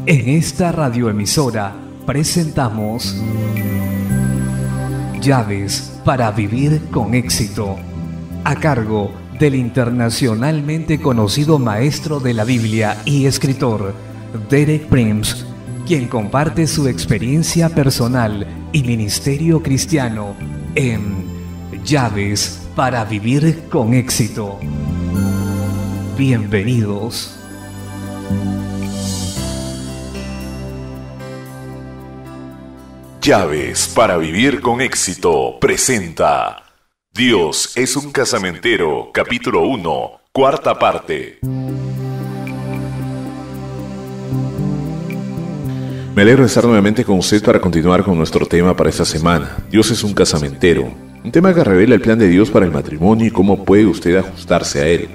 En esta radioemisora presentamos Llaves para vivir con éxito, a cargo del internacionalmente conocido maestro de la Biblia y escritor Derek Prince, quien comparte su experiencia personal y ministerio cristiano en Llaves para vivir con éxito. Bienvenidos. Llaves para vivir con éxito presenta Dios es un casamentero, capítulo 1, cuarta parte. Me alegro de estar nuevamente con usted para continuar con nuestro tema para esta semana. Dios es un casamentero, un tema que revela el plan de Dios para el matrimonio y cómo puede usted ajustarse a él.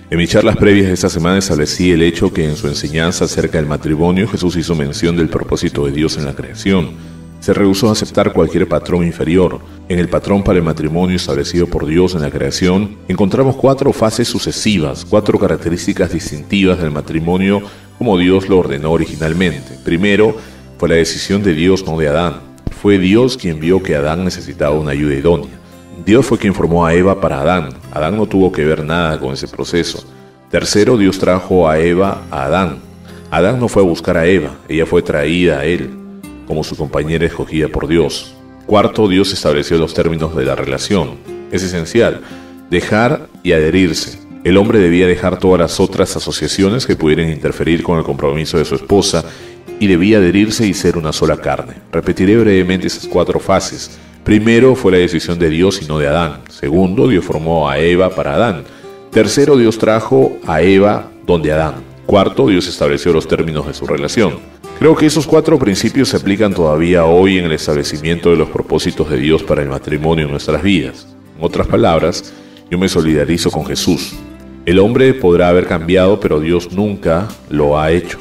En mis charlas previas de esta semana establecí el hecho que en su enseñanza acerca del matrimonio Jesús hizo mención del propósito de Dios en la creación. Se rehusó a aceptar cualquier patrón inferior. En el patrón para el matrimonio establecido por Dios en la creación, encontramos 4 fases sucesivas, 4 características distintivas del matrimonio como Dios lo ordenó originalmente. Primero, fue la decisión de Dios, no de Adán. Fue Dios quien vio que Adán necesitaba una ayuda idónea. Dios fue quien formó a Eva para Adán. Adán no tuvo que ver nada con ese proceso. Tercero, Dios trajo a Eva a Adán. Adán no fue a buscar a Eva, ella fue traída a él como su compañera escogida por Dios. Cuarto, Dios estableció los términos de la relación. Es esencial, dejar y adherirse. El hombre debía dejar todas las otras asociaciones que pudieran interferir con el compromiso de su esposa y debía adherirse y ser una sola carne. Repetiré brevemente esas 4 fases. Primero, fue la decisión de Dios y no de Adán. Segundo, Dios formó a Eva para Adán. Tercero, Dios trajo a Eva donde Adán. Cuarto, Dios estableció los términos de su relación. Creo que esos 4 principios se aplican todavía hoy en el establecimiento de los propósitos de Dios para el matrimonio en nuestras vidas. En otras palabras, yo me solidarizo con Jesús. El hombre podrá haber cambiado, pero Dios nunca lo ha hecho.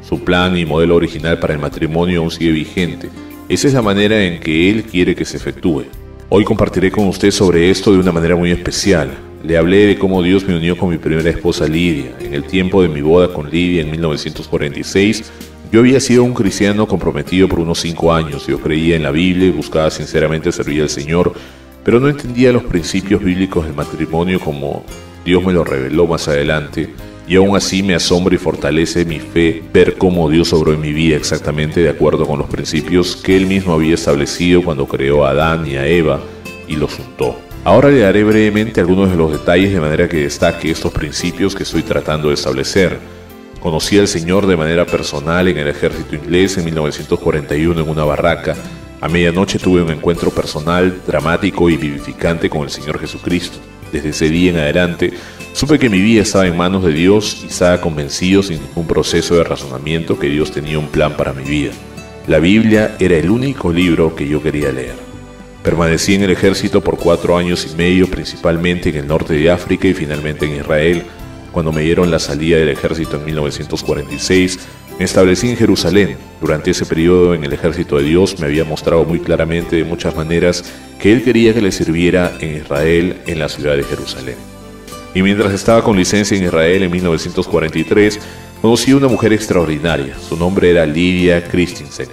Su plan y modelo original para el matrimonio aún sigue vigente. Esa es la manera en que Él quiere que se efectúe. Hoy compartiré con usted sobre esto de una manera muy especial. Le hablé de cómo Dios me unió con mi primera esposa Lidia. En el tiempo de mi boda con Lidia en 1946, yo había sido un cristiano comprometido por unos 5 años. Yo creía en la Biblia y buscaba sinceramente servir al Señor, pero no entendía los principios bíblicos del matrimonio como Dios me lo reveló más adelante. Y aún así me asombra y fortalece mi fe ver cómo Dios obró en mi vida exactamente de acuerdo con los principios que Él mismo había establecido cuando creó a Adán y a Eva y los juntó. Ahora le daré brevemente algunos de los detalles de manera que destaque estos principios que estoy tratando de establecer. Conocí al Señor de manera personal en el ejército inglés en 1941 en una barraca. A medianoche tuve un encuentro personal, dramático y vivificante con el Señor Jesucristo. Desde ese día en adelante, supe que mi vida estaba en manos de Dios y estaba convencido sin ningún proceso de razonamiento que Dios tenía un plan para mi vida. La Biblia era el único libro que yo quería leer. Permanecí en el ejército por 4 años y medio, principalmente en el norte de África y finalmente en Israel. Cuando me dieron la salida del ejército en 1946, me establecí en Jerusalén. Durante ese periodo en el ejército de Dios me había mostrado muy claramente de muchas maneras que Él quería que le sirviera en Israel, en la ciudad de Jerusalén. Y mientras estaba con licencia en Israel en 1943, conocí a una mujer extraordinaria. Su nombre era Lydia Christensen.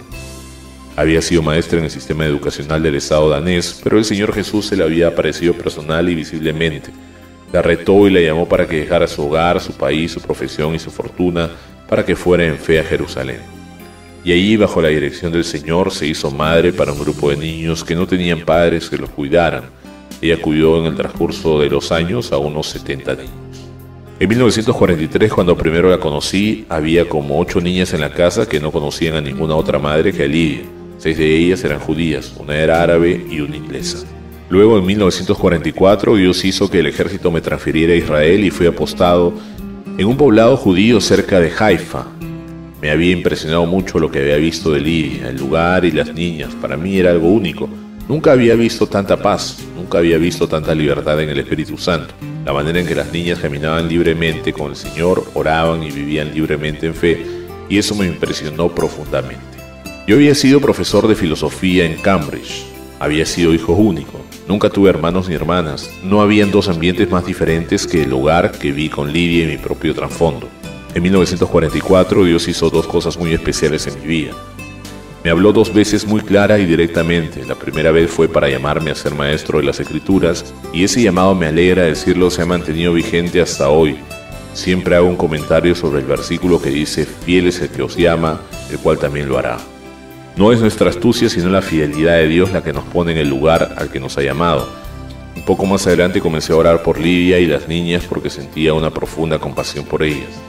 Había sido maestra en el sistema educacional del Estado danés, pero el Señor Jesús se le había aparecido personal y visiblemente. La retó y la llamó para que dejara su hogar, su país, su profesión y su fortuna para que fuera en fe a Jerusalén. Y allí, bajo la dirección del Señor, se hizo madre para un grupo de niños que no tenían padres que los cuidaran. Ella cuidó en el transcurso de los años a unos 70 niños. En 1943, cuando primero la conocí, había como 8 niñas en la casa que no conocían a ninguna otra madre que a Lidia. 6 de ellas eran judías, una era árabe y una inglesa. Luego, en 1944, Dios hizo que el ejército me transfiriera a Israel y fui apostado en un poblado judío cerca de Haifa. Me había impresionado mucho lo que había visto de Lidia, el lugar y las niñas. Para mí era algo único. Nunca había visto tanta paz, nunca había visto tanta libertad en el Espíritu Santo. La manera en que las niñas caminaban libremente con el Señor, oraban y vivían libremente en fe, y eso me impresionó profundamente. Yo había sido profesor de filosofía en Cambridge. Había sido hijo único. Nunca tuve hermanos ni hermanas. No habían 2 ambientes más diferentes que el hogar que vi con Lidia y mi propio trasfondo. En 1944 Dios hizo dos cosas muy especiales en mi vida. Me habló dos veces muy clara y directamente. La primera vez fue para llamarme a ser maestro de las Escrituras, y ese llamado, me alegra decirlo, se ha mantenido vigente hasta hoy. Siempre hago un comentario sobre el versículo que dice: fiel es el que os llama, el cual también lo hará. No es nuestra astucia, sino la fidelidad de Dios la que nos pone en el lugar al que nos ha llamado. Un poco más adelante comencé a orar por Lidia y las niñas porque sentía una profunda compasión por ellas.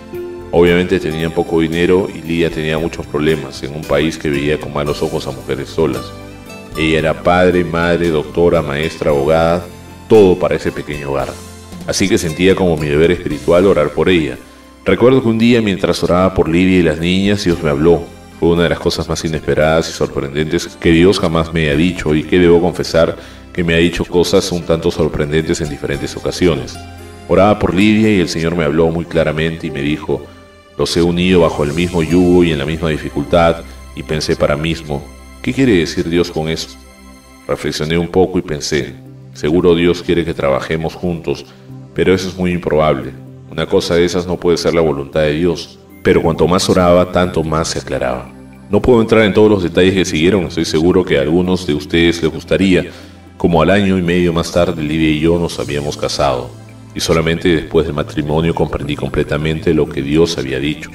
Obviamente tenían poco dinero y Lidia tenía muchos problemas en un país que veía con malos ojos a mujeres solas. Ella era padre, madre, doctora, maestra, abogada, todo para ese pequeño hogar. Así que sentía como mi deber espiritual orar por ella. Recuerdo que un día, mientras oraba por Lidia y las niñas, Dios me habló. Fue una de las cosas más inesperadas y sorprendentes que Dios jamás me ha dicho, y que debo confesar que me ha dicho cosas un tanto sorprendentes en diferentes ocasiones. Oraba por Lidia y el Señor me habló muy claramente y me dijo: los he unido bajo el mismo yugo y en la misma dificultad. Y pensé para mí mismo: ¿qué quiere decir Dios con eso? Reflexioné un poco y pensé: seguro Dios quiere que trabajemos juntos, pero eso es muy improbable. Una cosa de esas no puede ser la voluntad de Dios. Pero cuanto más oraba, tanto más se aclaraba. No puedo entrar en todos los detalles que siguieron, estoy seguro que a algunos de ustedes les gustaría. Como al año y medio más tarde, Lidia y yo nos habíamos casado. Y solamente después del matrimonio comprendí completamente lo que Dios había dicho.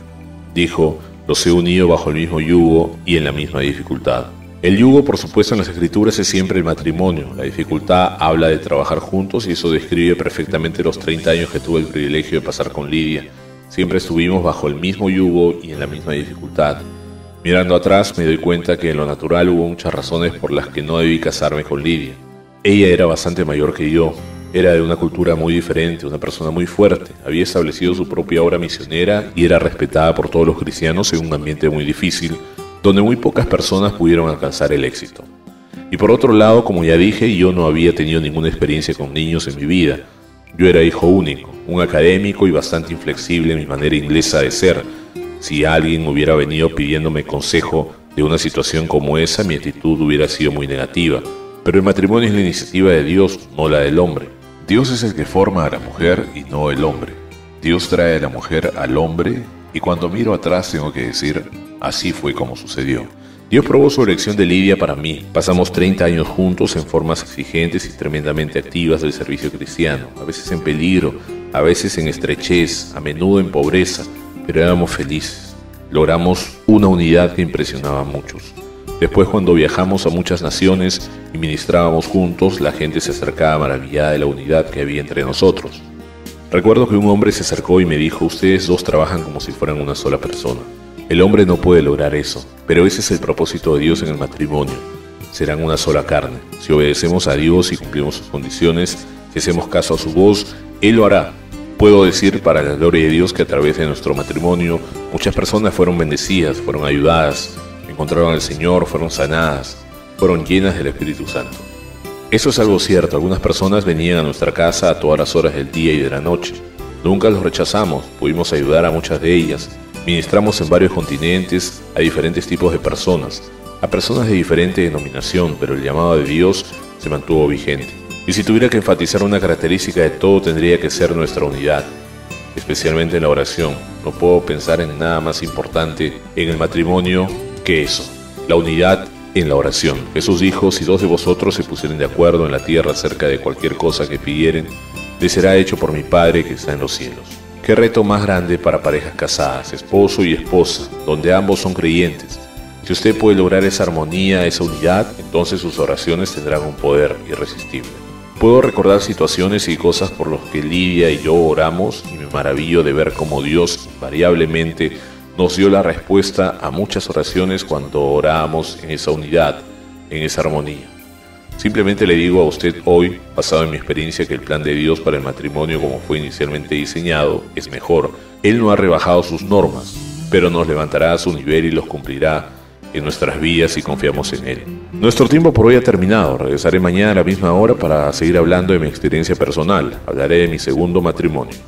Dijo: los he unido bajo el mismo yugo y en la misma dificultad. El yugo, por supuesto, en las Escrituras es siempre el matrimonio. La dificultad habla de trabajar juntos, y eso describe perfectamente los 30 años que tuve el privilegio de pasar con Lidia. Siempre estuvimos bajo el mismo yugo y en la misma dificultad. Mirando atrás me doy cuenta que en lo natural hubo muchas razones por las que no debí casarme con Lidia. Ella era bastante mayor que yo. Era de una cultura muy diferente, una persona muy fuerte, había establecido su propia obra misionera y era respetada por todos los cristianos en un ambiente muy difícil, donde muy pocas personas pudieron alcanzar el éxito. Y por otro lado, como ya dije, yo no había tenido ninguna experiencia con niños en mi vida. Yo era hijo único, un académico y bastante inflexible en mi manera inglesa de ser. Si alguien hubiera venido pidiéndome consejo de una situación como esa, mi actitud hubiera sido muy negativa. Pero el matrimonio es la iniciativa de Dios, no la del hombre. Dios es el que forma a la mujer y no el hombre. Dios trae a la mujer al hombre, y cuando miro atrás tengo que decir: así fue como sucedió. Dios probó su elección de Lidia para mí. Pasamos 30 años juntos en formas exigentes y tremendamente activas del servicio cristiano, a veces en peligro, a veces en estrechez, a menudo en pobreza, pero éramos felices. Logramos una unidad que impresionaba a muchos. Después, cuando viajamos a muchas naciones y ministrábamos juntos, la gente se acercaba maravillada de la unidad que había entre nosotros. Recuerdo que un hombre se acercó y me dijo: ustedes dos trabajan como si fueran una sola persona. El hombre no puede lograr eso, pero ese es el propósito de Dios en el matrimonio. Serán una sola carne. Si obedecemos a Dios y cumplimos sus condiciones, si hacemos caso a su voz, Él lo hará. Puedo decir, para la gloria de Dios, que a través de nuestro matrimonio muchas personas fueron bendecidas, fueron ayudadas, encontraron al Señor, fueron sanadas, fueron llenas del Espíritu Santo. Eso es algo cierto. Algunas personas venían a nuestra casa a todas las horas del día y de la noche. Nunca los rechazamos, pudimos ayudar a muchas de ellas. Ministramos en varios continentes a diferentes tipos de personas, a personas de diferente denominación, pero el llamado de Dios se mantuvo vigente. Y si tuviera que enfatizar una característica de todo, tendría que ser nuestra unidad, especialmente en la oración. No puedo pensar en nada más importante en el matrimonio que eso, la unidad en la oración. Jesús dijo: si dos de vosotros se pusieren de acuerdo en la tierra acerca de cualquier cosa que pidieren, les será hecho por mi Padre que está en los cielos. Qué reto más grande para parejas casadas, esposo y esposa, donde ambos son creyentes. Si usted puede lograr esa armonía, esa unidad, entonces sus oraciones tendrán un poder irresistible. Puedo recordar situaciones y cosas por las que Lidia y yo oramos, y me maravillo de ver cómo Dios invariablemente nos dio la respuesta a muchas oraciones cuando orábamos en esa unidad, en esa armonía. Simplemente le digo a usted hoy, basado en mi experiencia, que el plan de Dios para el matrimonio como fue inicialmente diseñado es mejor. Él no ha rebajado sus normas, pero nos levantará a su nivel y los cumplirá en nuestras vidas si confiamos en Él. Nuestro tiempo por hoy ha terminado. Regresaré mañana a la misma hora para seguir hablando de mi experiencia personal. Hablaré de mi segundo matrimonio.